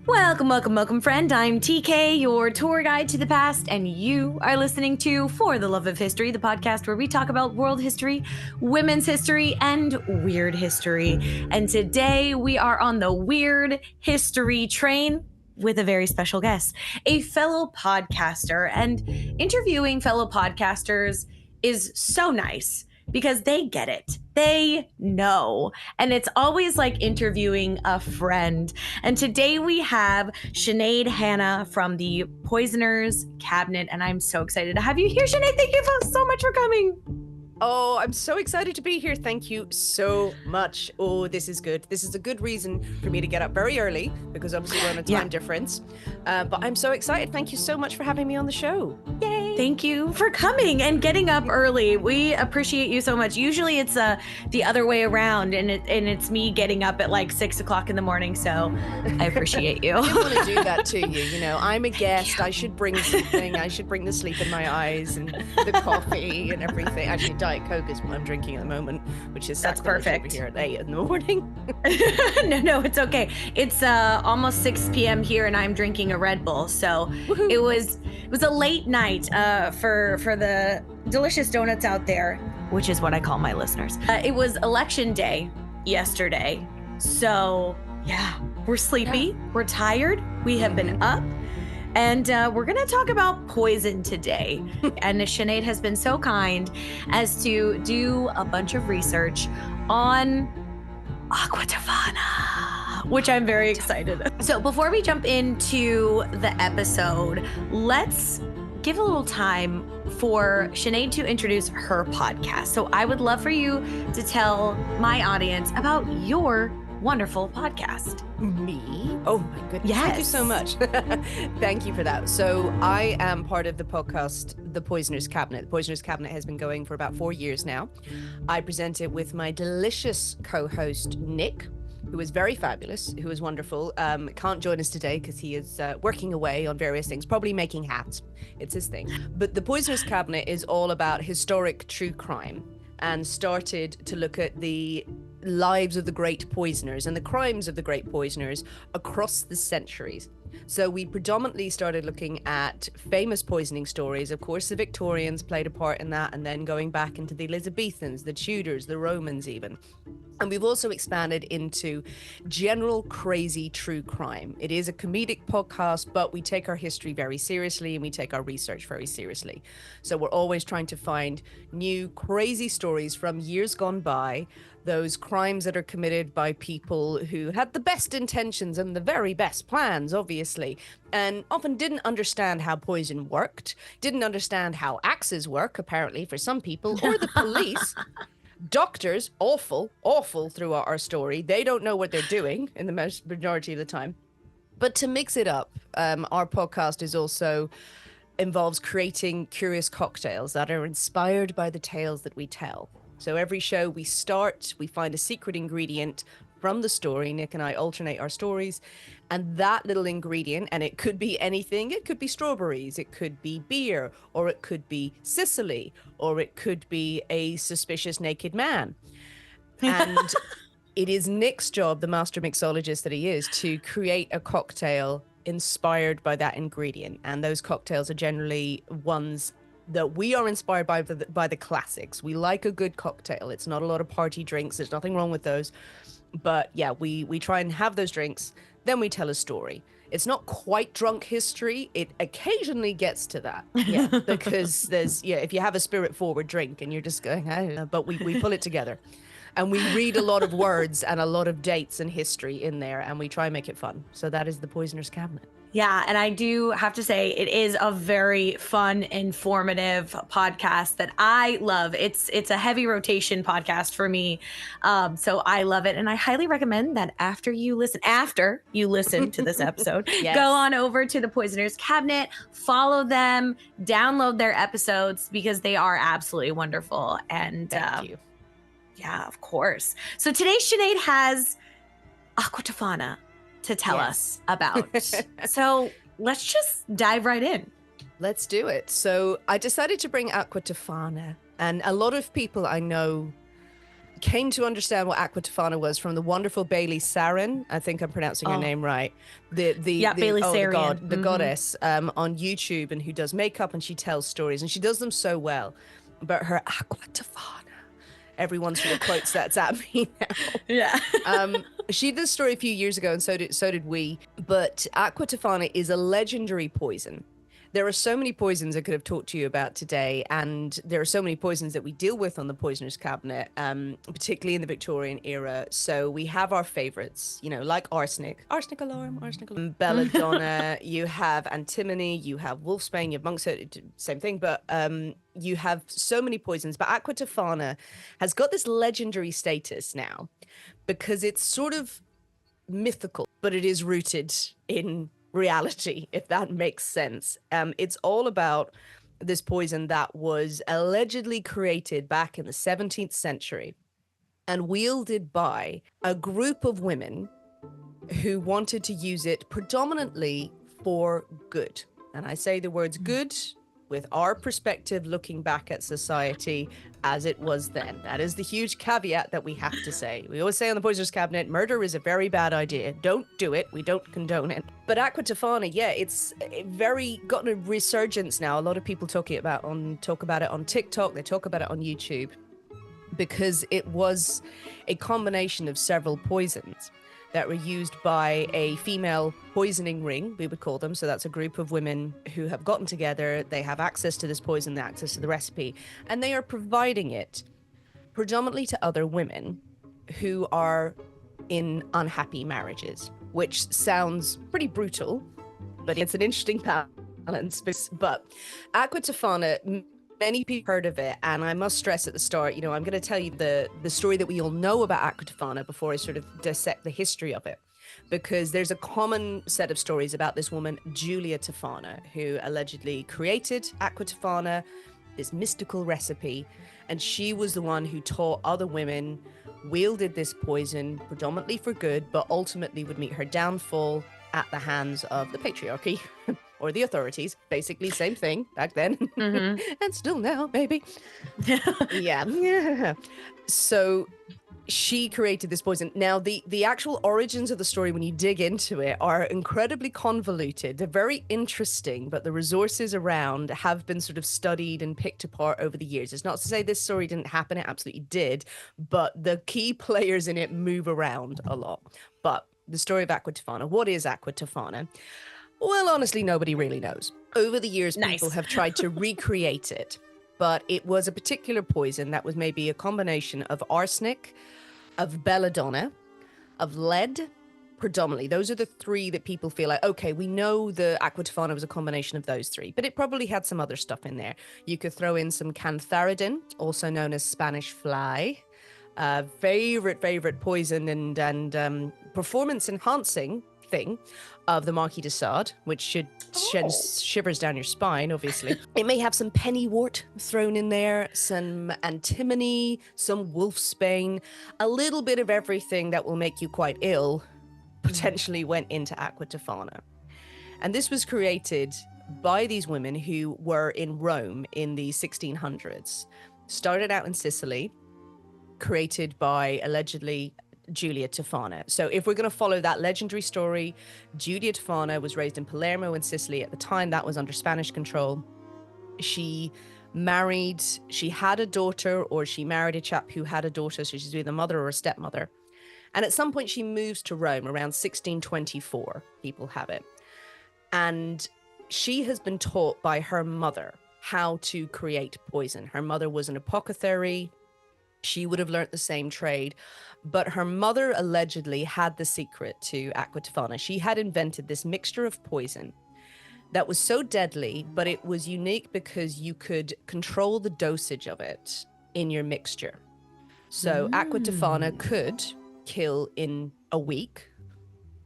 Welcome, welcome, welcome, friend. I'm TK, your tour guide to the past, and you are listening to For the Love of History, the podcast where we talk about world history, women's history, and weird history. And today we are on the weird history train with a very special guest, a fellow podcaster. And interviewing fellow podcasters is so nice because they get it. They know. And it's always like interviewing a friend. And today we have Sinead Hannah from the Poisoner's Cabinet. And I'm so excited to have you here, Sinead. Thank you so much for coming. Oh, I'm so excited to be here. Thank you so much. Oh, this is good. This is a good reason for me to get up very early because obviously we're on a time difference. But I'm so excited. Thank you so much for having me on the show. Yay. Thank you for coming and getting up early. We appreciate you so much. Usually it's the other way around and it's me getting up at like 6 o'clock in the morning. So I appreciate you. I didn't want to do that to you. You know, I'm a guest. I should bring something. I should bring the sleep in my eyes and the coffee and everything. Actually, Diet Coke is what I'm drinking at the moment, which is that's perfect. Over here at 8 in the morning. No, it's okay. It's almost 6 p.m. here, and I'm drinking a Red Bull. So Woohoo. It was a late night for the delicious donuts out there, which is what I call my listeners. It was election day yesterday, so yeah, we're sleepy, we're tired, we have been up. And we're going to talk about poison today. And Sinead has been so kind as to do a bunch of research on Aqua Tofana, which I'm very excited. So before we jump into the episode, let's give a little time for Sinead to introduce her podcast. So I would love for you to tell my audience about your wonderful podcast. Me? Oh my goodness. Yes. Thank you so much. Thank you for that. So I am part of the podcast, The Poisoner's Cabinet. The Poisoner's Cabinet has been going for about 4 years now. I present it with my delicious co-host, Nick, who is very fabulous, who is wonderful. Can't join us today because he is working away on various things, probably making hats. It's his thing. But The Poisoner's Cabinet is all about historic true crime and started to look at the lives of the great poisoners and the crimes of the great poisoners across the centuries. So we predominantly started looking at famous poisoning stories. Of course, the Victorians played a part in that, and then going back into the Elizabethans, the Tudors, the Romans even. And we've also expanded into general crazy true crime. It is a comedic podcast, but we take our history very seriously and we take our research very seriously. So we're always trying to find new crazy stories from years gone by, those crimes that are committed by people who had the best intentions and the very best plans, obviously, and often didn't understand how poison worked, didn't understand how axes work, apparently, for some people, or the police. Doctors, awful throughout our story. They don't know what they're doing in the majority of the time. But to mix it up, our podcast is also involves creating curious cocktails that are inspired by the tales that we tell. So every show we find a secret ingredient from the story. Nick and I alternate our stories, and that little ingredient, and it could be anything. It could be strawberries, it could be beer, or it could be Sicily, or it could be a suspicious naked man. And it is Nick's job, the master mixologist that he is, to create a cocktail inspired by that ingredient. And those cocktails are generally ones that we are inspired by the classics. We like a good cocktail. It's not a lot of party drinks. There's nothing wrong with those. But yeah, we try and have those drinks, then we tell a story. It's not quite drunk history. It occasionally gets to that. Yeah, because there's, if you have a spirit forward drink and you're just going, I don't know, but we pull it together. And we read a lot of words and a lot of dates and history in there, and we try and make it fun. So that is The Poisoner's Cabinet. Yeah, and I do have to say it is a very fun, informative podcast that I love. It's a heavy rotation podcast for me, so I love it, and I highly recommend that after you listen to this episode, Yes. Go on over to the Poisoner's Cabinet, follow them, download their episodes because they are absolutely wonderful. And Thank you. Yeah, of course. So today Sinead has Aqua Tofana to tell us about. So let's just dive right in. Let's do it. So I decided to bring Aqua Tofana, and a lot of people I know came to understand what Aqua Tofana was from the wonderful Bailey Sarin. I think I'm pronouncing her name right. Bailey Sarian. The goddess on YouTube, and who does makeup, and she tells stories, and she does them so well. But her Aqua Tofana, everyone sort of quotes that at me now. Yeah. She did a story a few years ago, and so did we. But Aqua Tofana is a legendary poison. There are so many poisons I could have talked to you about today, and there are so many poisons that we deal with on the Poisoner's Cabinet, particularly in the Victorian era. So we have our favorites, you know, like arsenic, alarm, belladonna, you have antimony, you have wolfsbane, you have monkshood, same thing, but you have so many poisons. But Aqua Tofana has got this legendary status now because it's sort of mythical, but it is rooted in reality, if that makes sense. It's all about this poison that was allegedly created back in the 17th century and wielded by a group of women who wanted to use it predominantly for good. And I say the words good with our perspective looking back at society as it was then. That is the huge caveat that we have to say. We always say on the Poisoner's Cabinet, murder is a very bad idea. Don't do it. We don't condone it. But Aqua Tofana, yeah, it's very gotten a resurgence now. A lot of people talk about it on TikTok. They talk about it on YouTube because it was a combination of several poisons that were used by a female poisoning ring, we would call them. So that's a group of women who have gotten together. They have access to this poison, access to the recipe, and they are providing it predominantly to other women who are in unhappy marriages, which sounds pretty brutal, but it's an interesting balance. But Aqua Tofana, many people heard of it, and I must stress at the start, you know, I'm going to tell you the story that we all know about Aqua Tofana before I sort of dissect the history of it, because there's a common set of stories about this woman, Julia Tofana, who allegedly created Aqua Tofana, this mystical recipe, and she was the one who taught other women, wielded this poison predominantly for good, but ultimately would meet her downfall at the hands of the patriarchy. Or the authorities, basically same thing back then, and still now, maybe. Yeah. So she created this poison. Now, the actual origins of the story, when you dig into it, are incredibly convoluted. They're very interesting, but the resources around have been sort of studied and picked apart over the years. It's not to say this story didn't happen, it absolutely did, but the key players in it move around a lot. But the story of Aqua Tofana, what is Aqua Tofana? Well, honestly, nobody really knows. Over the years, people have tried to recreate it, but it was a particular poison that was maybe a combination of arsenic, of belladonna, of lead, predominantly. Those are the three that people feel like, okay, we know the Aqua Tofana was a combination of those three, but it probably had some other stuff in there. You could throw in some cantharidin, also known as Spanish fly, favorite poison and performance enhancing thing of the Marquis de Sade, which should send shivers down your spine, obviously. It may have some pennywort thrown in there, some antimony, some wolfsbane, a little bit of everything that will make you quite ill potentially went into Aqua Tofana. And this was created by these women who were in Rome in the 1600s. Started out in Sicily, created by allegedly Julia Tofana. So if we're going to follow that legendary story, Julia Tofana was raised in Palermo in Sicily. At the time, that was under Spanish control. She married, she had a daughter, or she married a chap who had a daughter, so she's either a mother or a stepmother. And at some point she moves to Rome around 1624, people have it. And she has been taught by her mother how to create poison. Her mother was an apothecary. She would have learnt the same trade, but her mother allegedly had the secret to Aqua Tofana. She had invented this mixture of poison that was so deadly, but it was unique because you could control the dosage of it in your mixture. So Aqua Tofana could kill in a week,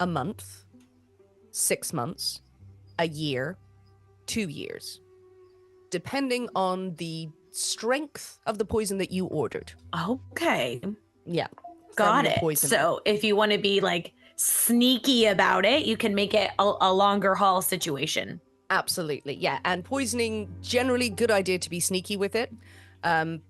a month, 6 months, a year, 2 years, depending on the strength of the poison that you ordered. Okay. Yeah. Got it. So if you want to be like sneaky about it, you can make it a longer haul situation. Absolutely. Yeah. And poisoning, generally good idea to be sneaky with it.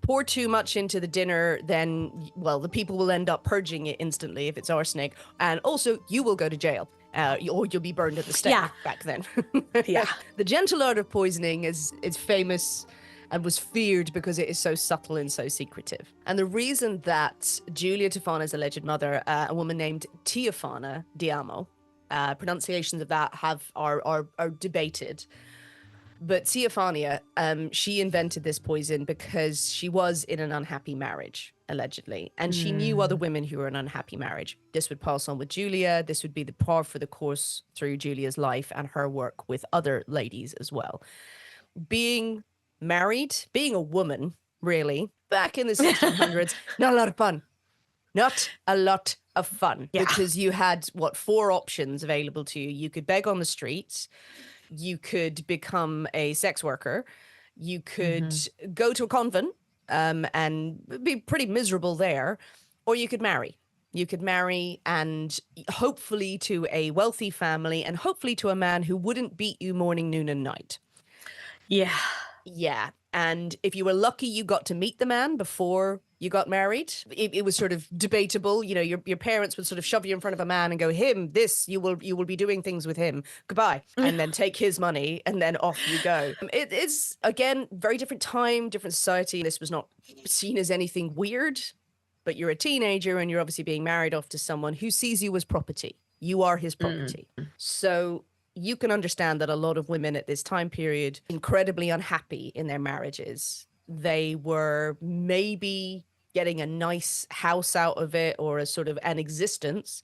Pour too much into the dinner, then, well, the people will end up purging it instantly if it's arsenic. And also, you will go to jail. Or you'll be burned at the stake Yeah. back then. Yeah. The gentle art of poisoning is famous and was feared because it is so subtle and so secretive. And the reason that Julia Tofana's alleged mother, a woman named Tofana Diamo, pronunciations of that are debated. But Tofania, she invented this poison because she was in an unhappy marriage, allegedly. And she knew other women who were in an unhappy marriage. This would pass on with Julia. This would be the par for the course through Julia's life and her work with other ladies as well. Being married, being a woman, really, back in the 1600s, not a lot of fun. Not a lot of fun. Yeah. Because you had, 4 options available to you. You could beg on the streets. You could become a sex worker. You could go to a convent and be pretty miserable there. Or you could marry. You could marry, and hopefully to a wealthy family, and hopefully to a man who wouldn't beat you morning, noon, and night. Yeah. Yeah. And if you were lucky, you got to meet the man before you got married. It was sort of debatable. You know, your parents would sort of shove you in front of a man and go, you will be doing things with him. Goodbye. And then take his money, and then off you go. It is, again, very different time, different society. This was not seen as anything weird, but you're a teenager and you're obviously being married off to someone who sees you as property. You are his property. So you can understand that a lot of women at this time period, incredibly unhappy in their marriages. They were maybe getting a nice house out of it, or a sort of an existence,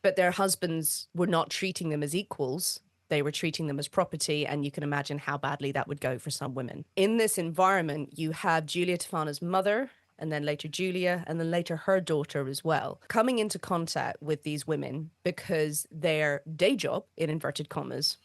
but their husbands were not treating them as equals. They were treating them as property, and you can imagine how badly that would go for some women. In this environment, you have Julia Tofana's mother, and then later Julia, and then later her daughter as well, coming into contact with these women because their day job, in inverted commas,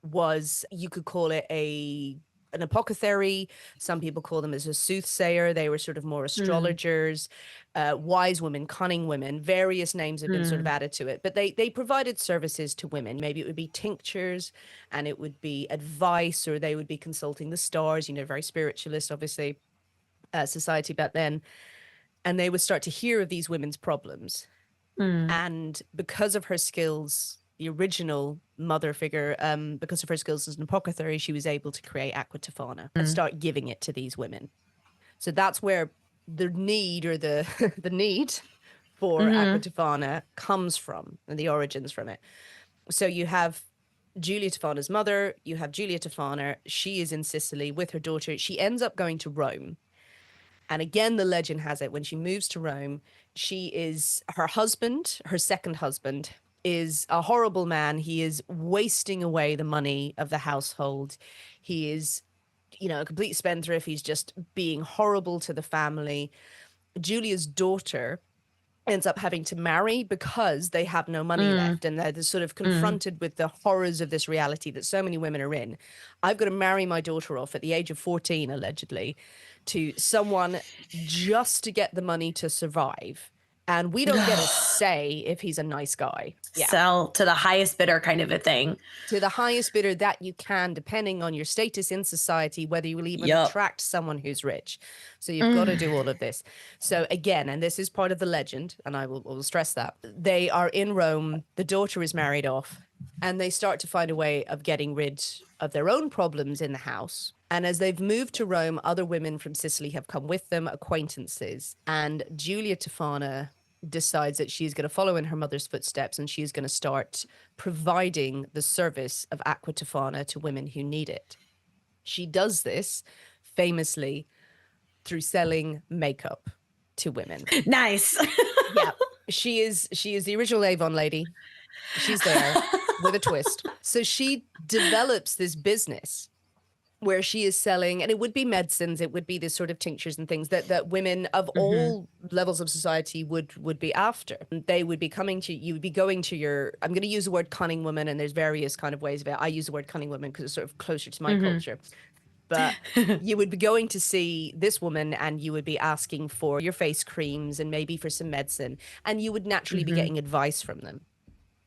was, you could call it an apothecary. Some people call them as a soothsayer. They were sort of more astrologers, wise women, cunning women. Various names have been sort of added to it, but they provided services to women. Maybe it would be tinctures, and it would be advice, or they would be consulting the stars, very spiritualist, obviously, society back then. And they would start to hear of these women's problems. And because of her skills, the original mother figure, because of her skills as an apothecary, she was able to create Aqua Tofana and start giving it to these women. So that's where the need, or the the need for Aqua Tofana comes from, and the origins from it. So you have Julia Tofana's mother, you have Julia Tofana. She is in Sicily with her daughter. She ends up going to Rome. And again, the legend has it, when she moves to Rome, her husband, her second husband, is a horrible man. He is wasting away the money of the household. He is, a complete spendthrift. He's just being horrible to the family. Julia's daughter ends up having to marry because they have no money left, and they're sort of confronted with the horrors of this reality that so many women are in. I've got to marry my daughter off at the age of 14, allegedly, to someone just to get the money to survive. And we don't get a say if he's a nice guy. Yeah. Sell to the highest bidder kind of a thing. To the highest bidder that you can, depending on your status in society, whether you will even attract someone who's rich. So you've got to do all of this. So again, and this is part of the legend, and I will stress that, they are in Rome, the daughter is married off, and they start to find a way of getting rid of their own problems in the house. And as they've moved to Rome, other women from Sicily have come with them, acquaintances. And Julia Tofana decides that she's going to follow in her mother's footsteps, and she's going to start providing the service of Aqua Tofana to women who need it. She does this famously through selling makeup to women. Nice. Yeah. She is the original Avon lady. She's there with a twist. So she develops this business where she is selling, and it would be medicines, it would be this sort of tinctures and things that women of all levels of society would be after. They would be coming to you, would be going to your, I'm going to use the word cunning woman, and there's various kind of ways of it. I use the word cunning woman because it's sort of closer to my culture. But you would be going to see this woman, and you would be asking for your face creams and maybe for some medicine, and you would naturally be getting advice from them.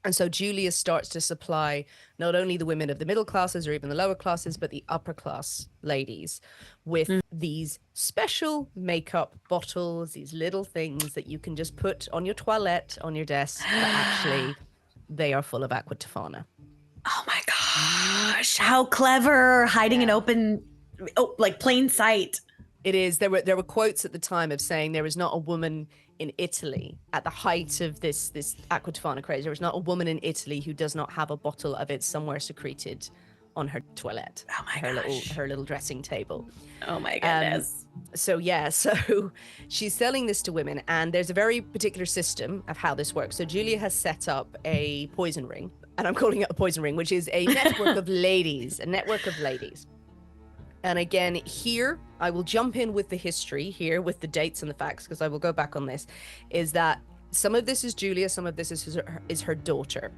And so Julia starts to supply not only the women of the middle classes or even the lower classes, but the upper class ladies with these special makeup bottles, these little things that you can just put on your toilette, on your desk, but actually they are full of Aqua Tofana. Oh my gosh, how clever, hiding in open, like plain sight. It is. There were quotes at the time of saying there was not a woman in Italy at the height of this Aqua Tofana craze. There was not a woman in Italy who does not have a bottle of it somewhere secreted on her toilette. Oh my gosh. Her little dressing table. Oh my goodness. So she's selling this to women, and there's a very particular system of how this works. So Julia has set up a poison ring, and I'm calling it a poison ring, which is a network of ladies, And again, here, I will jump in with the history here with the dates and the facts, because I will go back on this, is that some of this is Julia, some of this is her daughter.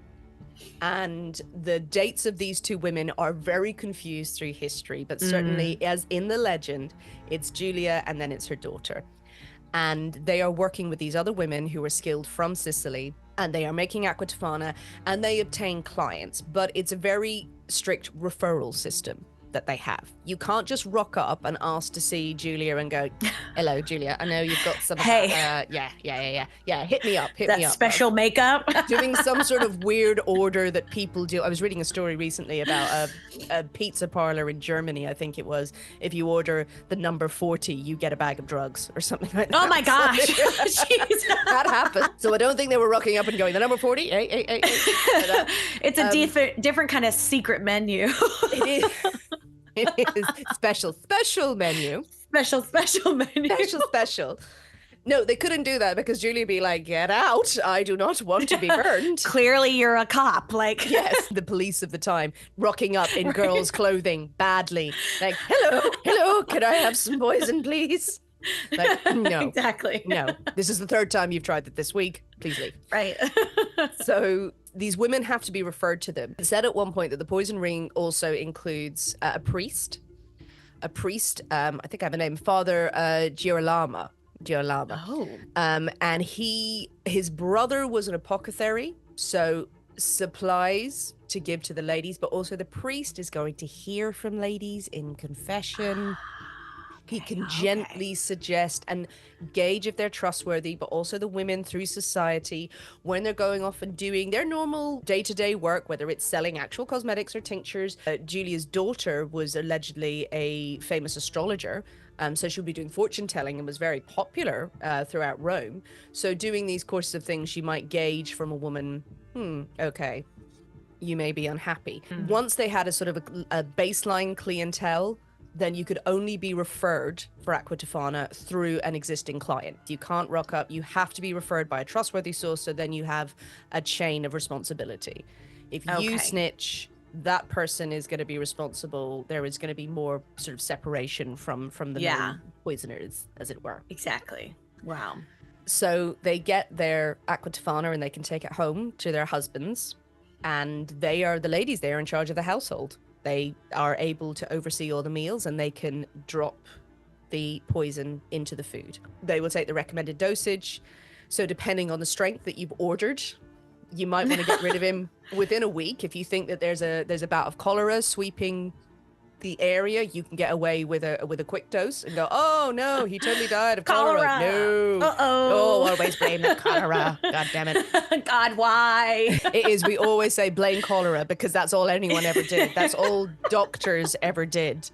And the dates of these two women are very confused through history, but certainly as in the legend, it's Julia and then it's her daughter. And they are working with these other women who are skilled from Sicily, and they are making Aqua Tofana, and they obtain clients, but it's a very strict referral system that they have. You can't just rock up and ask to see Julia and go, hello, Julia, I know you've got some, hey, hit me up. That special makeup. Doing some sort of weird order that people do. I was reading a story recently about a pizza parlor in Germany, I think it was. If you order the number 40, you get a bag of drugs or something like that. Oh my gosh. That happened. So I don't think they were rocking up and going, the number 40? It's a different kind of secret menu. It is. It is special menu. Special menu. Special. No, they couldn't do that because Julia would be like, get out. I do not want to be burned. Clearly you're a cop. Like, yes, the police of the time rocking up in girls' clothing badly. Like, hello, can I have some poison, please? Like, no. Exactly. No. This is the third time you've tried it this week. Please leave. Right. So these women have to be referred to them. It said at one point that the poison ring also includes a priest. I think I have a name, Father Girolamo. Oh. And his brother was an apothecary, so supplies to give to the ladies, but also the priest is going to hear from ladies in confession. He can gently suggest and gauge if they're trustworthy, but also the women through society when they're going off and doing their normal day-to-day work, whether it's selling actual cosmetics or tinctures. Julia's daughter was allegedly a famous astrologer, so she'll be doing fortune telling and was very popular throughout Rome. So doing these courses of things, she might gauge from a woman, okay, you may be unhappy. Once they had a sort of a baseline clientele, then you could only be referred for Aqua Tofana through an existing client. You can't rock up. You have to be referred by a trustworthy source, so then you have a chain of responsibility. If you snitch, that person is going to be responsible. There is going to be more sort of separation from the known poisoners, as it were. Exactly. Wow. So they get their Aqua Tofana and they can take it home to their husbands, and the ladies there in charge of the household. They are able to oversee all the meals, and they can drop the poison into the food. They will take the recommended dosage. So depending on the strength that you've ordered, you might want to get rid of him within a week. If you think that there's a bout of cholera sweeping the area, you can get away with a quick dose and go, oh no, he totally died of cholera. No. Oh, always blame the cholera. God damn it. God, why? It is. We always say blame cholera because that's all anyone ever did. That's all doctors ever did.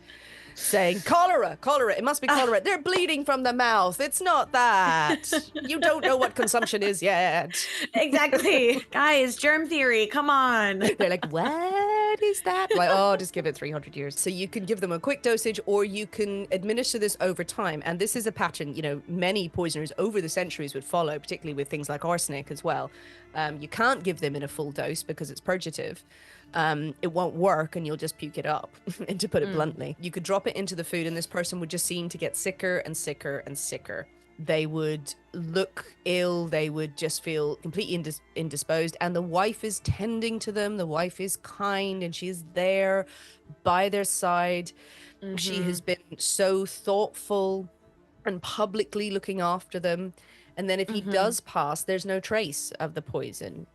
Saying cholera, it must be cholera. They're bleeding from the mouth. It's not that. You don't know what consumption is yet. Exactly. Guys, germ theory, come on. They're like, what is that? Like, oh, just give it 300 years. So you can give them a quick dosage, or you can administer this over time. And this is a pattern, many poisoners over the centuries would follow, particularly with things like arsenic as well. You can't give them in a full dose because it's purgative. It won't work and you'll just puke it up. And to put it bluntly, you could drop it into the food and this person would just seem to get sicker and sicker and sicker. They would look ill. They would just feel completely indisposed. And the wife is tending to them. The wife is kind and she's there by their side. She has been so thoughtful and publicly looking after them. And then if he does pass, there's no trace of the poison.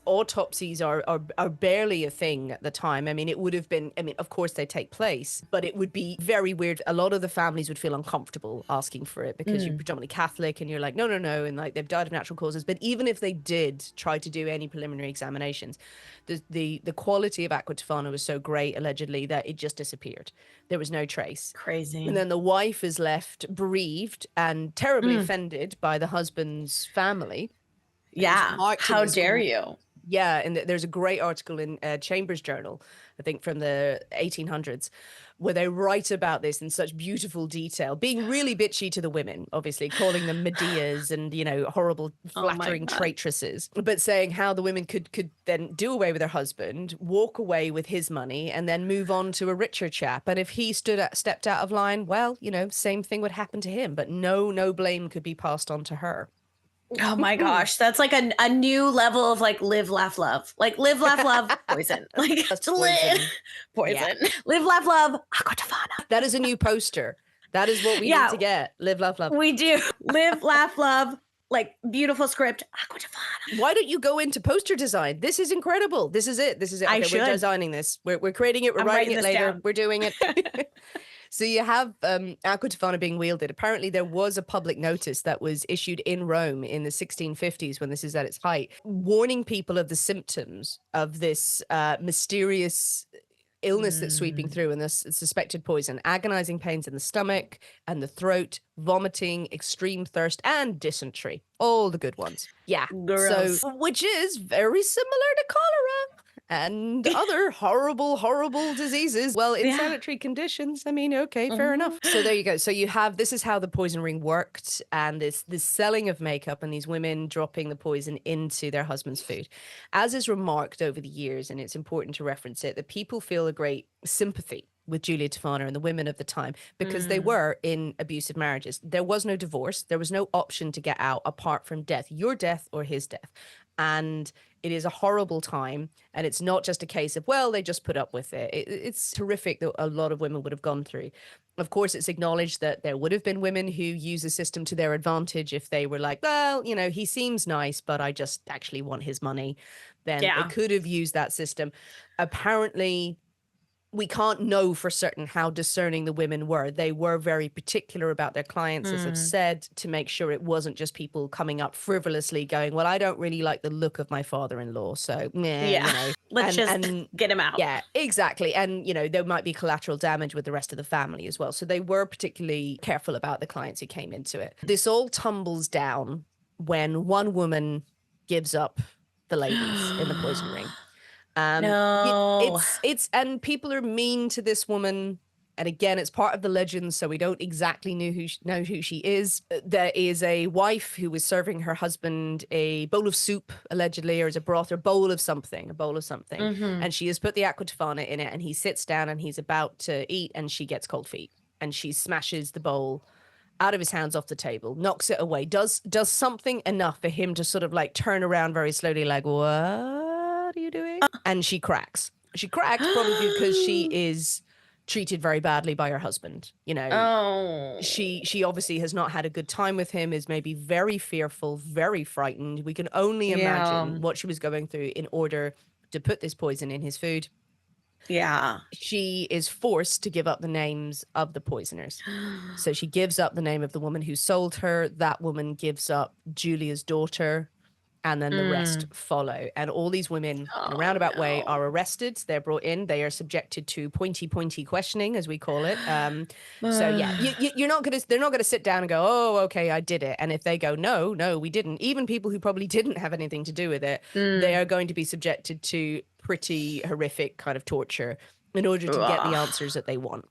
autopsies are barely a thing at the time. I mean, it would have been, I mean, of course they take place, but it would be very weird. A lot of the families would feel uncomfortable asking for it because you're predominantly Catholic and you're like, no, no, no. And like they've died of natural causes. But even if they did try to do any preliminary examinations, the quality of Aqua Tofana was so great, allegedly, that it just disappeared. There was no trace. Crazy. And then the wife is left bereaved and terribly offended by the husband's family. Yeah. How dare you? Yeah, and there's a great article in Chambers Journal, I think from the 1800s, where they write about this in such beautiful detail, being really bitchy to the women, obviously, calling them Medeas and, you know, horrible, flattering traitresses, but saying how the women could then do away with their husband, walk away with his money, and then move on to a richer chap. And if he stepped out of line, well, you know, same thing would happen to him, but no blame could be passed on to her. Oh my gosh, that's like a new level of like live, laugh, love. Like live, laugh, love, poison. Like That's live, poison. Yeah. Live, laugh, love, Aqua Tofana. That is a new poster. That is what we need to get. Live, laugh, love. We do. Live, laugh, love. Like beautiful script, Aqua Tofana. Why don't you go into poster design? This is incredible. This is it. Okay, we're designing this. We're creating it. We're writing it later. Down. We're doing it. So you have Aqua Tofana being wielded. Apparently there was a public notice that was issued in Rome in the 1650s when this is at its height, warning people of the symptoms of this mysterious illness that's sweeping through and this suspected poison: agonizing pains in the stomach and the throat, vomiting, extreme thirst, and dysentery. All the good ones. Yeah. Gross. So, which is very similar to cholera and other horrible diseases. Well, in sanitary conditions, I mean, okay, fair enough. So there you go. So you have, this is how the poison ring worked, and this selling of makeup and these women dropping the poison into their husband's food. As is remarked over the years, and it's important to reference it, that people feel a great sympathy with Julia Tofana and the women of the time because they were in abusive marriages. There was no divorce. There was no option to get out apart from death, your death or his death. And it is a horrible time. And it's not just a case of, well, they just put up with it. It's horrific that a lot of women would have gone through. Of course, it's acknowledged that there would have been women who use the system to their advantage if they were like, well, you know, he seems nice, but I just actually want his money. Then they could have used that system. Apparently, we can't know for certain how discerning the women were. They were very particular about their clients, as I've said, to make sure it wasn't just people coming up frivolously going, well, I don't really like the look of my father-in-law, so meh, you know. Let's just get him out. Yeah, exactly. And, you know, there might be collateral damage with the rest of the family as well. So they were particularly careful about the clients who came into it. This all tumbles down when one woman gives up the ladies in the poison ring. No. It's and people are mean to this woman, and again, it's part of the legend, so we don't exactly know who she is. There is a wife who was serving her husband a bowl of soup, allegedly, or as a broth, or a bowl of something, and she has put the Aqua Tofana in it, and he sits down and he's about to eat, and she gets cold feet, and she smashes the bowl out of his hands off the table, knocks it away, does something enough for him to sort of like turn around very slowly, like, what are you doing? And she cracks. She cracks probably because she is treated very badly by her husband. You know, she obviously has not had a good time with him, is maybe very fearful, very frightened. We can only imagine what she was going through in order to put this poison in his food. Yeah. She is forced to give up the names of the poisoners. So she gives up the name of the woman who sold her. That woman gives up Julia's daughter. And then the rest follow. And all these women in a roundabout way are arrested. They're brought in. They are subjected to pointy questioning, as we call it. So yeah, they're not going to sit down and go, oh, okay, I did it. And if they go, no, we didn't. Even people who probably didn't have anything to do with it, they are going to be subjected to pretty horrific kind of torture in order to get the answers that they want.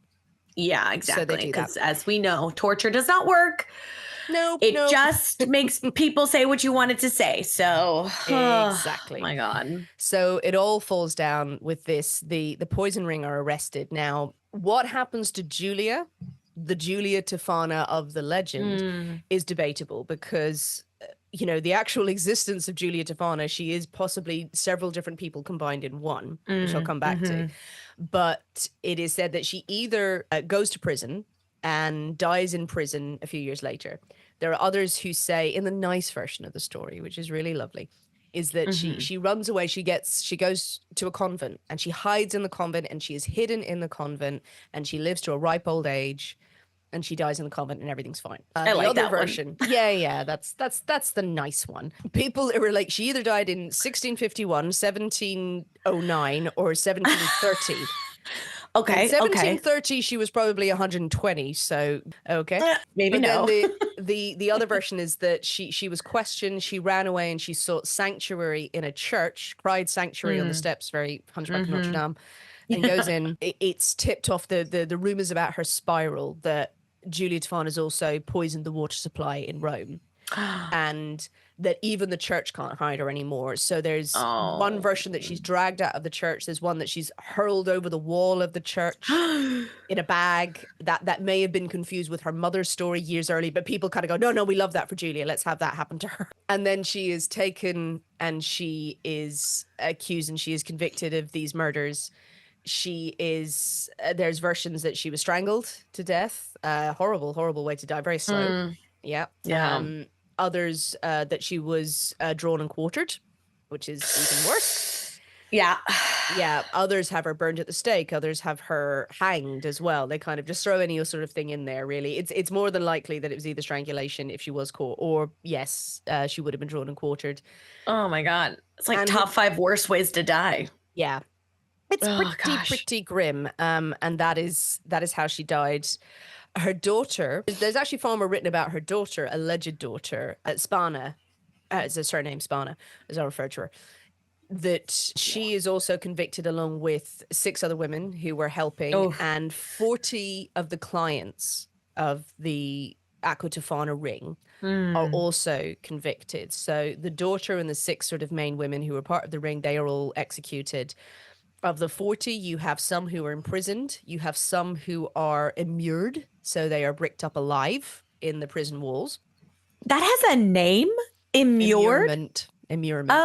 Yeah, exactly. Because as we know, torture does not work. No, it just makes people say what you wanted to say. So exactly. Oh my God. So it all falls down with this. The poison ring are arrested. Now, what happens to Julia, the Julia Tofana of the legend, is debatable because, you know, the actual existence of Julia Tofana, she is possibly several different people combined in one, which I'll come back to. But it is said that she either goes to prison and dies in prison a few years later. There are others who say, in the nice version of the story, which is really lovely, is that Mhm. she runs away. She goes to a convent and she hides in the convent, and she is hidden in the convent, and she lives to a ripe old age, and she dies in the convent, and everything's fine. I The like other that one. version, yeah, that's the nice one. People were like, she either died in 1651, 1709, or 1730. In Okay. 1730, she was probably 120. So okay, Maybe but then no. the other version is that she was questioned, she ran away, and she sought sanctuary in a church, cried sanctuary on the Mm. steps, very Hunchback of Notre Mhm. Dame, and goes in. It's tipped off the rumors about her spiral that Julia Tofana has also poisoned the water supply in Rome, and that even the church can't hide her anymore. So there's one Oh. version that she's dragged out of the church. There's one that she's hurled over the wall of the church in a bag. That may have been confused with her mother's story years early, but people kind of go, no, we love that for Julia. Let's have that happen to her. And then she is taken and she is accused and she is convicted of these murders. She is, there's versions that she was strangled to death. Horrible way to die. Very slow. Mm. Yeah. Yeah. Others that she was drawn and quartered, which is even worse. Yeah. Yeah. Others have her burned at the stake. Others have her hanged as well. They kind of just throw any sort of thing in there, really. It's more than likely that it was either strangulation if she was caught, or yes, she would have been drawn and quartered. Oh my God. It's like And top 5 worst ways to die. yeah. It's Oh gosh. pretty grim. And that is how she died. Her daughter, there's actually far more written about her daughter, alleged daughter, Spana, it's a surname Spana, as I refer to her, that she is also convicted along with 6 other women who were helping, Oh. and 40 of the clients of the Aqua Tofana ring are Mm. also convicted. So the daughter and the 6 sort of main women who were part of the ring, they are all executed. Of the 40, you have some who are imprisoned. You have some who are immured, so they are bricked up alive in the prison walls. That has a name? Immured? Immurement.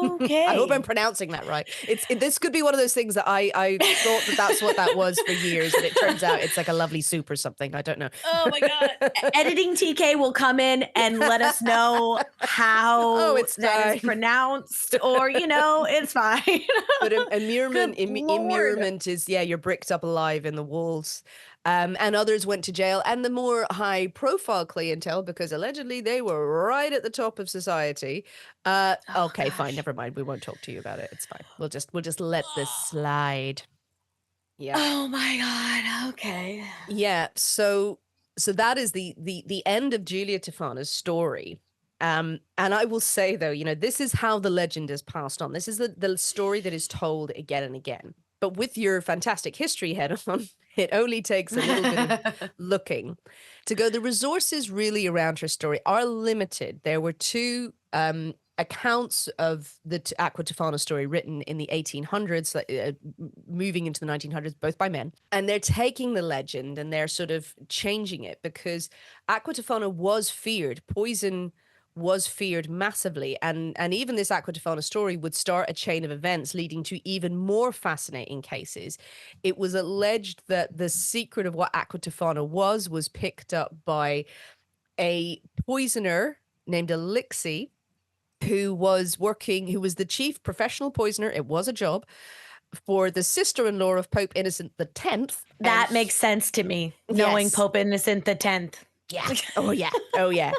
Okay. I hope I'm pronouncing that right. This could be one of those things that I thought that's what that was for years, and it turns out it's like a lovely soup or something. I don't know. Oh my God. Editing TK will come in and let us know how it's that fine. is pronounced, or, it's fine. But Good Lord. immurement is, yeah, you're bricked up alive in the walls. And others went to jail, and the more high profile clientele, because allegedly they were right at the top of society. Oh, Okay, fine, gosh. never mind. We won't talk to you about it. It's fine. We'll just let this slide. Yeah. Oh my God. Okay. Yeah. So that is the end of Julia Tofana's story. And I will say, though, this is how the legend is passed on. This is the story that is told again and again. But with your fantastic history head on, it only takes a little bit of looking to go. The resources really around her story are limited. There were 2 accounts of the Aqua Tofana story written in the 1800s, moving into the 1900s, both by men. And they're taking the legend and they're sort of changing it, because Aqua Tofana was feared. Poison was feared massively, and even this Aqua Tofana story would start a chain of events leading to even more fascinating cases. It was alleged that the secret of what Aqua Tofana was picked up by a poisoner named Elixir, who was the chief professional poisoner. It was a job for the sister-in-law of Pope Innocent X. That makes sense to me, knowing Yes. Pope Innocent X. Yeah. Oh, yeah.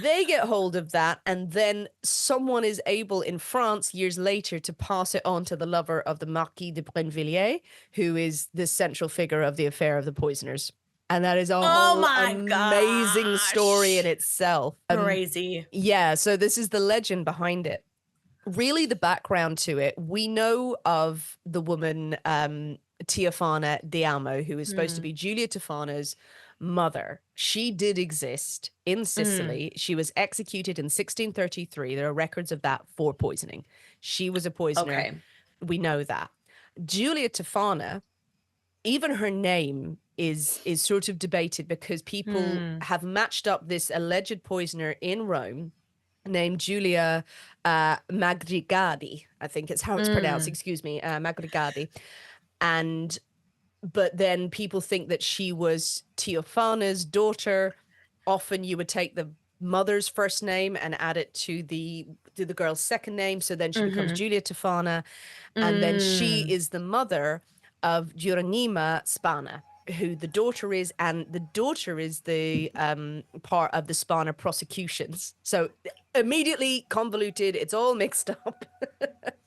They get hold of that, and then someone is able in France years later to pass it on to the lover of the Marquis de Brinvilliers, who is the central figure of the affair of the poisoners. And that is a whole amazing story in itself. Crazy. Yeah, so this is the legend behind it. Really, the background to it, we know of the woman Tofana Diamo, who is supposed to be Julia Tofana's mother. She did exist in Sicily. She was executed in 1633. There are records of that for poisoning. She was a poisoner. Okay. We know that. Julia Tofana, even her name is sort of debated, because people have matched up this alleged poisoner in Rome named Julia Magrigardi. I think it's how it's pronounced. Excuse me, Magrigardi. But then people think that she was Tofana's daughter. Often you would take the mother's first name and add it to the girl's second name. So then she becomes Julia Tofana. And then she is the mother of Juranima Spana, who the daughter is, and the daughter is the part of the Spana prosecutions. So immediately convoluted, it's all mixed up.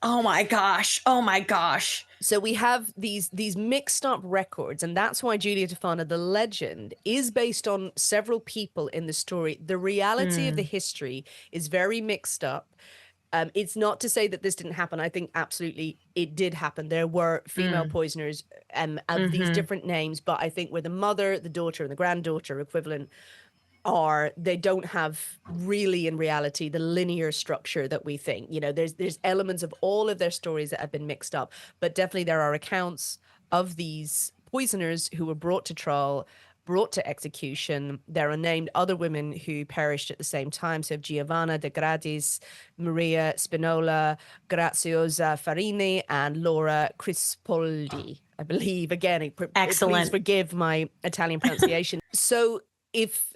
Oh my gosh. Oh my gosh. So we have these mixed up records, and that's why Julia Tofana, the legend, is based on several people in the story. The reality of the history is very mixed up. It's not to say that this didn't happen. I think absolutely it did happen. There were female poisoners of these different names, but I think where the mother, the daughter, and the granddaughter equivalent are, they don't have really in reality the linear structure that we think. You know, there's elements of all of their stories that have been mixed up, but definitely there are accounts of these poisoners who were brought to trial, brought to execution. There are named other women who perished at the same time. So Giovanna de Gradis, Maria Spinola, Graziosa Farini, and Laura Crispoldi, I believe. Again, Excellent. Please forgive my Italian pronunciation. So if,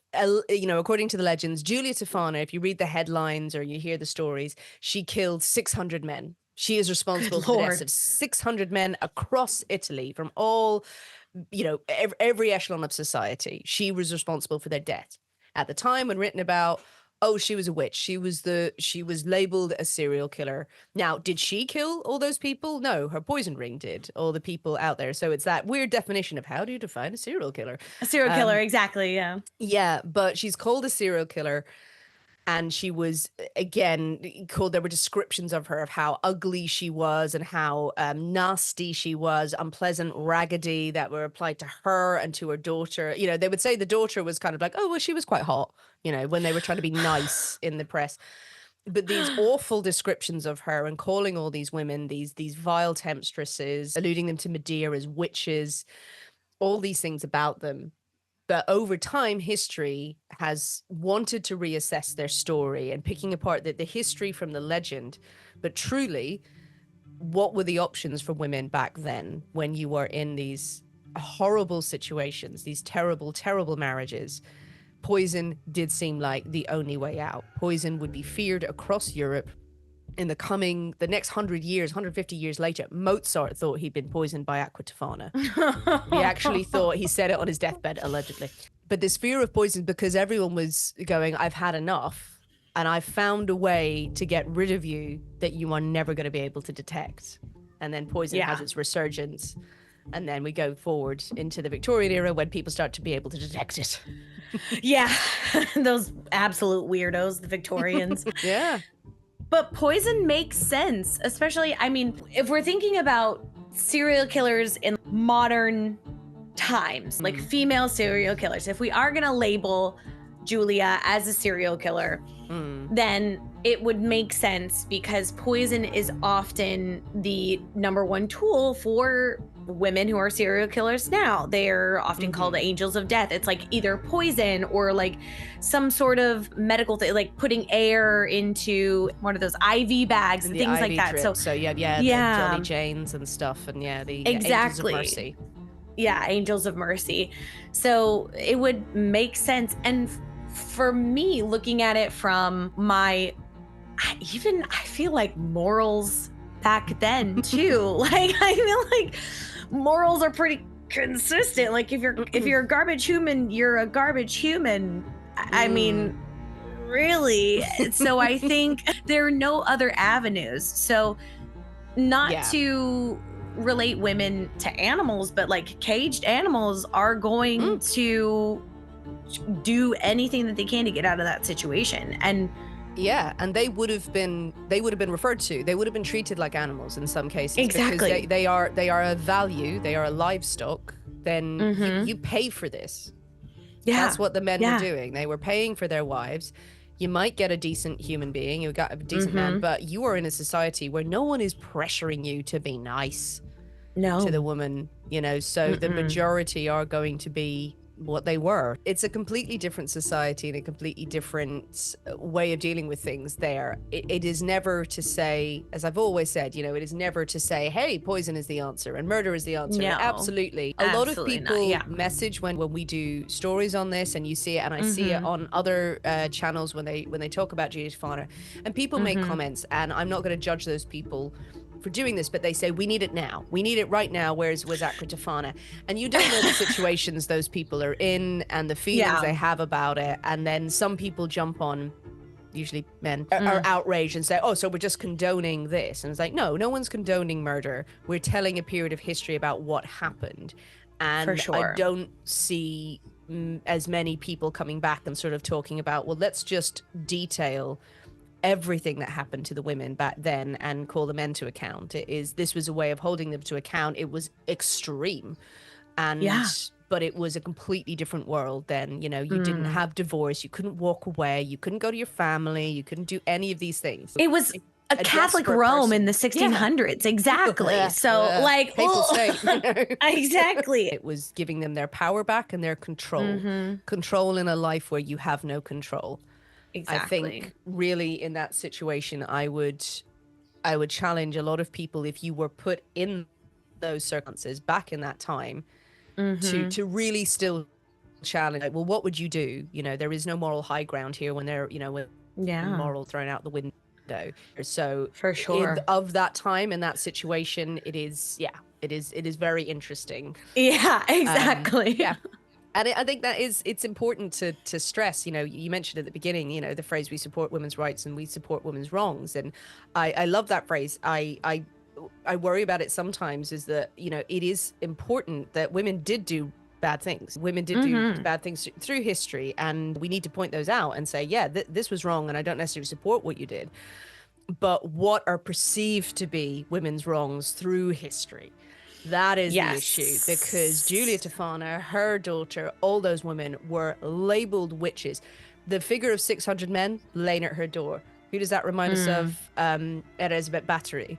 you know, according to the legends, Julia Tofana, if you read the headlines or you hear the stories, she killed 600 men. She is responsible for the deaths of 600 men across Italy from all, you know, every echelon of society. She was responsible for their death. At the time when written about, oh, she was a witch. She was labeled a serial killer. Now, did she kill all those people? No, her poison ring did, all the people out there. So it's that weird definition of how do you define a serial killer? A serial killer, exactly, yeah. Yeah, but she's called a serial killer. And she was, again, called, there were descriptions of her, of how ugly she was and how nasty she was, unpleasant, raggedy, that were applied to her and to her daughter. You know, they would say the daughter was kind of like, oh, well, she was quite hot, you know, when they were trying to be nice in the press. But these awful descriptions of her and calling all these women, these vile temptresses, alluding them to Medea as witches, all these things about them. But over time, history has wanted to reassess their story and picking apart the history from the legend. But truly, what were the options for women back then when you were in these horrible situations, these terrible, terrible marriages? Poison did seem like the only way out. Poison would be feared across Europe. In the next 100 years, 150 years later, Mozart thought he'd been poisoned by Aqua Tofana. He actually thought, he said it on his deathbed, allegedly. But this fear of poison, because everyone was going, I've had enough, and I've found a way to get rid of you that you are never going to be able to detect. And then poison has its resurgence. And then we go forward into the Victorian era when people start to be able to detect it. Yeah, those absolute weirdos, the Victorians. Yeah. But poison makes sense, especially, I mean, if we're thinking about serial killers in modern times, like female serial killers, if we are going to label Julia as a serial killer, then it would make sense because poison is often the number one tool for women who are serial killers now. They're often called angels of death. It's like either poison or like some sort of medical thing, like putting air into one of those IV bags and things like that. Drip. So yeah, the Johnny Janes and stuff, and the Angels of Mercy. Yeah, Angels of Mercy. So it would make sense. And for me, looking at it from I feel like morals back then too. Like I feel like morals are pretty consistent. Like if you're a garbage human, you're a garbage human. I mean, really. So I think there are no other avenues. So not to relate women to animals, but like caged animals are going to do anything that they can to get out of that situation. And and they would have been referred to. They would have been treated like animals in some cases. Exactly. Because they are a value. They are a livestock. Then you pay for this. Yeah. That's what the men were doing. They were paying for their wives. You might get a decent human being. You got a decent man, but you are in a society where no one is pressuring you to be nice to the woman. You know, so the majority are going to be what they were. It's a completely different society and a completely different way of dealing with things there. It is never to say, as I've always said, you know, it is never to say, hey, poison is the answer and murder is the answer. No, Absolutely. A lot of absolutely not. people Yeah. message when we do stories on this, and you see it, and I see it on other channels when they talk about Julia Tofana, and people make comments, and I'm not going to judge those people for doing this, but they say, we need it now. We need it right now. Where's Aqua Tofana? And you don't know the situations those people are in and the feelings they have about it. And then some people jump on, usually men, are outraged and say, oh, so we're just condoning this. And it's like, no one's condoning murder. We're telling a period of history about what happened. And For sure. I don't see as many people coming back and sort of talking about, well, let's just detail everything that happened to the women back then and call the men to account. This was a way of holding them to account. It was extreme, and but it was a completely different world then. You know, you didn't have divorce, you couldn't walk away, you couldn't go to your family, you couldn't do any of these things. It was a Catholic Rome in the 1600s. Exactly. So like, people say, exactly. It was giving them their power back and their control in a life where you have no control. Exactly. I think really in that situation, I would challenge a lot of people, if you were put in those circumstances back in that time, to really still challenge, like, well, what would you do? You know, there is no moral high ground here when they're, you know, when moral thrown out the window. So for sure, of that time and that situation, it is very interesting. Yeah, exactly. And I think that it's important to stress, you know, you mentioned at the beginning, you know, the phrase, we support women's rights and we support women's wrongs. And I love that phrase. I worry about it sometimes, is that, you know, it is important that women did do bad things. Women did do bad things through history. And we need to point those out and say, yeah, this was wrong. And I don't necessarily support what you did. But what are perceived to be women's wrongs through history? That is the issue, because Julia Tofana, her daughter, all those women were labeled witches. The figure of 600 men laying at her door. Who does that remind us of? Elizabeth Bathory.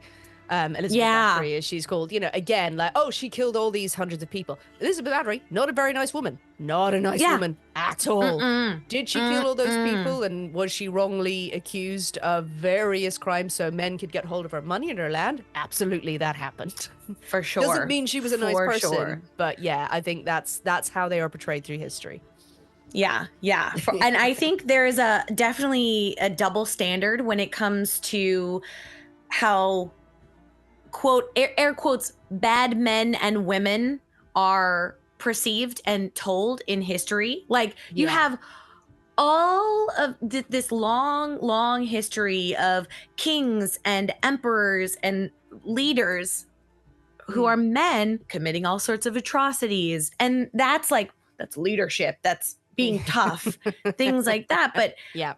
Elizabeth Bathory, as she's called, you know, again, like, oh, she killed all these hundreds of people. Elizabeth Bathory, not a very nice woman. Not a nice woman at all. Did she kill all those people? And was she wrongly accused of various crimes so men could get hold of her money and her land? Absolutely, that happened. For sure. Doesn't mean she was a nice person. But yeah, I think that's how they are portrayed through history. Yeah. And I think there is definitely a double standard when it comes to how, quote, air quotes, bad men and women are perceived and told in history. Like, you have all of this long history of kings and emperors and leaders who are men committing all sorts of atrocities. And that's leadership. That's being tough, things like that. But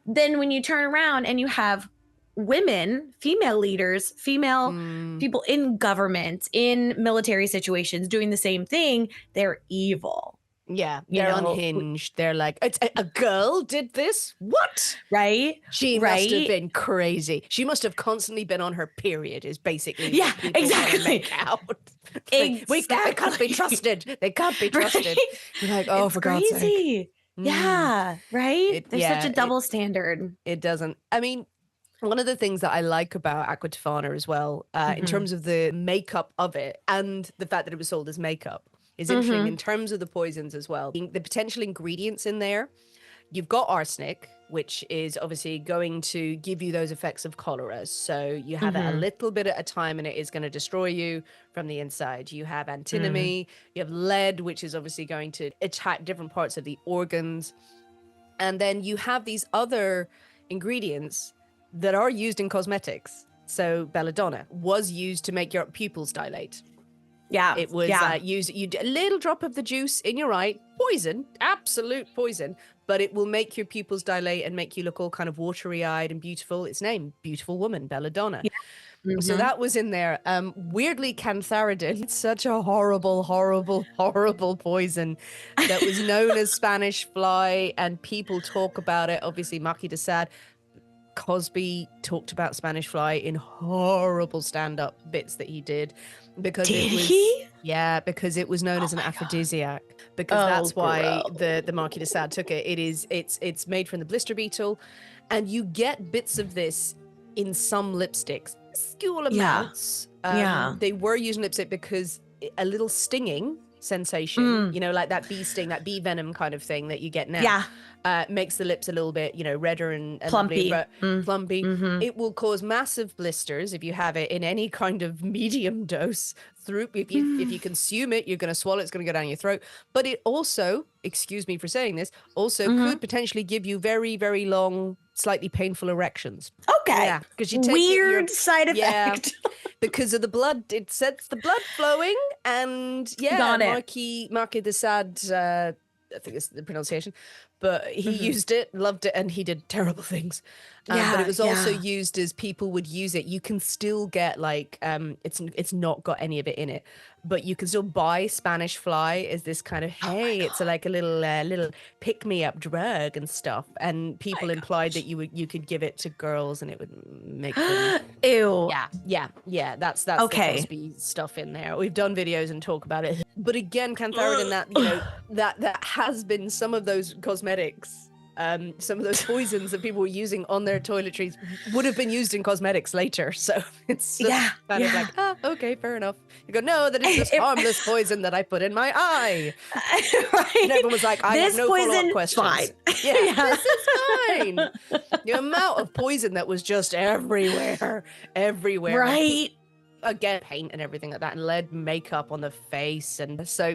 then when you turn around and you have women, female leaders, female people in government, in military situations doing the same thing, they're evil. Yeah, they're unhinged. They're like, a girl did this? What? Right? She must have been crazy. She must have constantly been on her period, is basically what people exactly. make out. They can't be trusted. They can't be trusted. Right? You're like, oh, it's for God's sake. Yeah, right? There's such a double standard. It doesn't. I mean, one of the things that I like about Aqua Tofana as well, in terms of the makeup of it and the fact that it was sold as makeup, is interesting in terms of the poisons as well. The potential ingredients in there, you've got arsenic, which is obviously going to give you those effects of cholera. So you have it a little bit at a time and it is going to destroy you from the inside. You have antimony, you have lead, which is obviously going to attack different parts of the organs. And then you have these other ingredients that are used in cosmetics. So belladonna was used to make your pupils dilate. Yeah. It was you a little drop of the juice in your eye, poison, absolute poison, but it will make your pupils dilate and make you look all kind of watery-eyed and beautiful. Its name, Beautiful Woman, belladonna. Yeah. So that was in there. Weirdly, cantharidin, such a horrible poison that was known as Spanish fly, and people talk about it. Obviously, Marquis de Sade. Cosby talked about Spanish fly in horrible stand-up bits that he did because Did it was he? because it was known as an my God. aphrodisiac, because Oh, that's why gross. the Marquis de Sade took it. It's made from the blister beetle, and you get bits of this in some lipsticks, small Yeah. amounts. Yeah. They were using lipstick because a little stinging sensation, Mm. like that bee sting, that bee venom kind of thing that you get now, Yeah. makes the lips a little bit, redder and lovely, Plumpy. but Mm. plumpy. Mm-hmm. It will cause massive blisters if you have it in any kind of medium dose. Through if you consume it, you're going to swallow it, it's going to go down your throat. But it also, excuse me for saying this, also Mm-hmm. could potentially give you very, very long, slightly painful erections. Okay. Yeah, because you take Weird side yeah, effect. because of the blood, it sets the blood flowing, and Got it. Marquis de Sade, I think it's the pronunciation, but he used it, loved it, and he did terrible things. But it was also used as people would use it. You can still get it's not got any of it in it, but you can still buy Spanish fly as this kind of it's like a little pick me up drug and stuff. And people implied that you could give it to girls and it would make them. Ew. Yeah. That's Okay. the Cosby stuff in there. We've done videos and talk about it. But again, cantharidin, that has been some of those cosmetics. Some of those poisons that people were using on their toiletries would have been used in cosmetics later. So it's just kind of like, okay, fair enough. You go, no, that is just harmless poison that I put in my eye. Right. And everyone was like, I This have no poison, follow-up questions. fine. Yeah, this is fine. The amount of poison that was just everywhere. Right. Again, paint and everything like that, and lead makeup on the face. And so,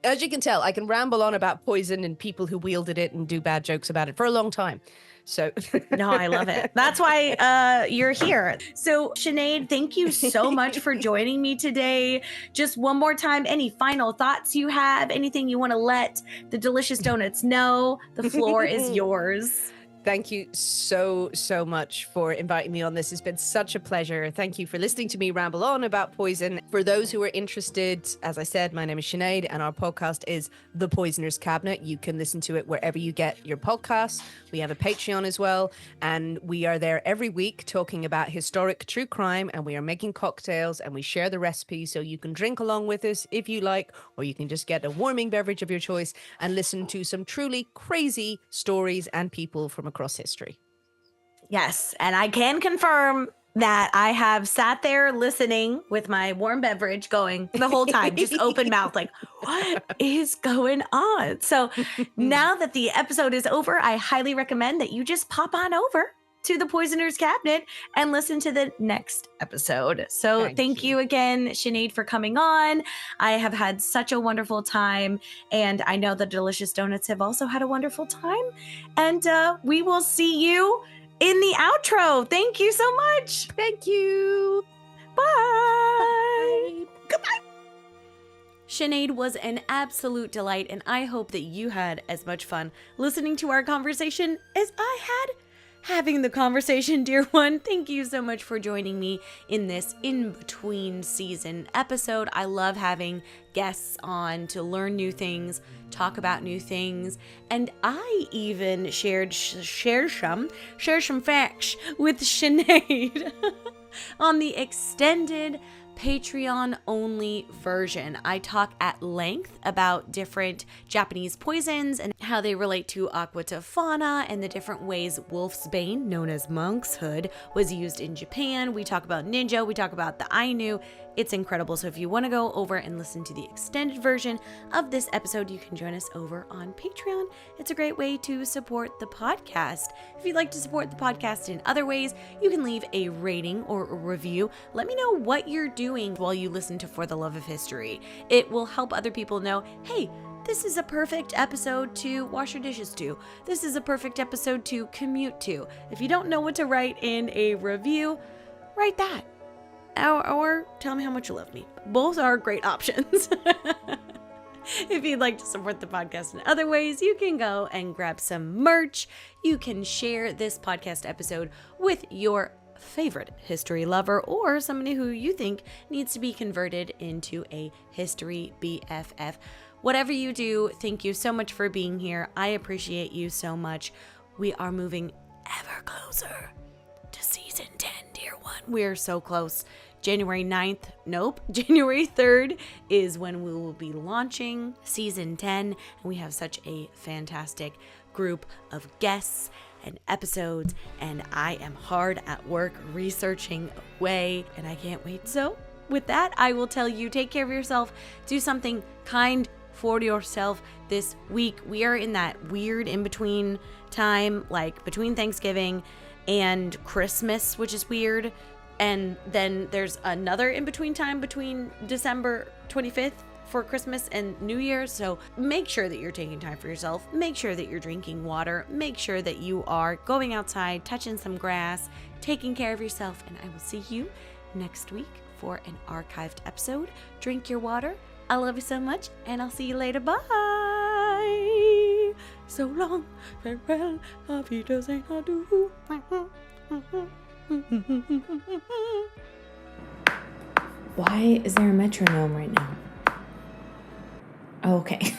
as you can tell, I can ramble on about poison and people who wielded it and do bad jokes about it for a long time. So no, I love it. That's why you're here. So Sinead, thank you so much for joining me today. Just one more time, any final thoughts you have, anything you want to let the delicious donuts know, the floor is yours. Thank you so much for inviting me on this. It's been such a pleasure. Thank you for listening to me ramble on about poison. For those who are interested, as I said, my name is Sinead and our podcast is The Poisoner's Cabinet. You can listen to it wherever you get your podcasts. We have a Patreon as well, and we are there every week talking about historic true crime, and we are making cocktails and we share the recipes so you can drink along with us if you like, or you can just get a warming beverage of your choice and listen to some truly crazy stories and people from across history. Yes, and I can confirm that I have sat there listening with my warm beverage going the whole time, just open mouth, like, what is going on? So now that the episode is over, I highly recommend that you just pop on over to the Poisoner's Cabinet and listen to the next episode. So thank you again, Sinead, for coming on. I have had such a wonderful time, and I know the delicious donuts have also had a wonderful time. And we will see you in the outro. Thank you so much. Thank you. Bye. Goodbye. Sinead was an absolute delight, and I hope that you had as much fun listening to our conversation as I had having the conversation, dear one. Thank you so much for joining me in this in-between season episode. I love having guests on to learn new things, talk about new things, and I even shared some facts with Sinead on the extended Patreon-only version. I talk at length about different Japanese poisons and how they relate to Aqua Tofana and the different ways wolf's bane, known as monk's hood, was used in Japan. We talk about ninja, we talk about the Ainu. It's incredible. So if you want to go over and listen to the extended version of this episode, you can join us over on Patreon. It's a great way to support the podcast. If you'd like to support the podcast in other ways, you can leave a rating or a review. Let me know what you're doing while you listen to For the Love of History. It will help other people know, hey, this is a perfect episode to wash your dishes to. This is a perfect episode to commute to. If you don't know what to write in a review, write that. Or tell me how much you love me. Both are great options. If you'd like to support the podcast in other ways, you can go and grab some merch. You can share this podcast episode with your favorite history lover or somebody who you think needs to be converted into a history BFF. Whatever you do, thank you so much for being here. I appreciate you so much. We are moving ever closer season 10, dear one. We're so close. January 9th, nope, January 3rd is when we will be launching season 10. And we have such a fantastic group of guests and episodes. And I am hard at work researching away, and I can't wait. So with that, I will tell you, take care of yourself. Do something kind for yourself this week. We are in that weird in-between time, like between Thanksgiving and Christmas, which is weird. And then there's another in-between time between December 25th for Christmas and New Year's. So make sure that you're taking time for yourself. Make sure that you're drinking water. Make sure that you are going outside, touching some grass, taking care of yourself. And I will see you next week for an archived episode. Drink your water. I love you so much, and I'll see you later. Bye. So long, farewell, auf Wiedersehen, adieu. Why is there a metronome right now? Oh, okay.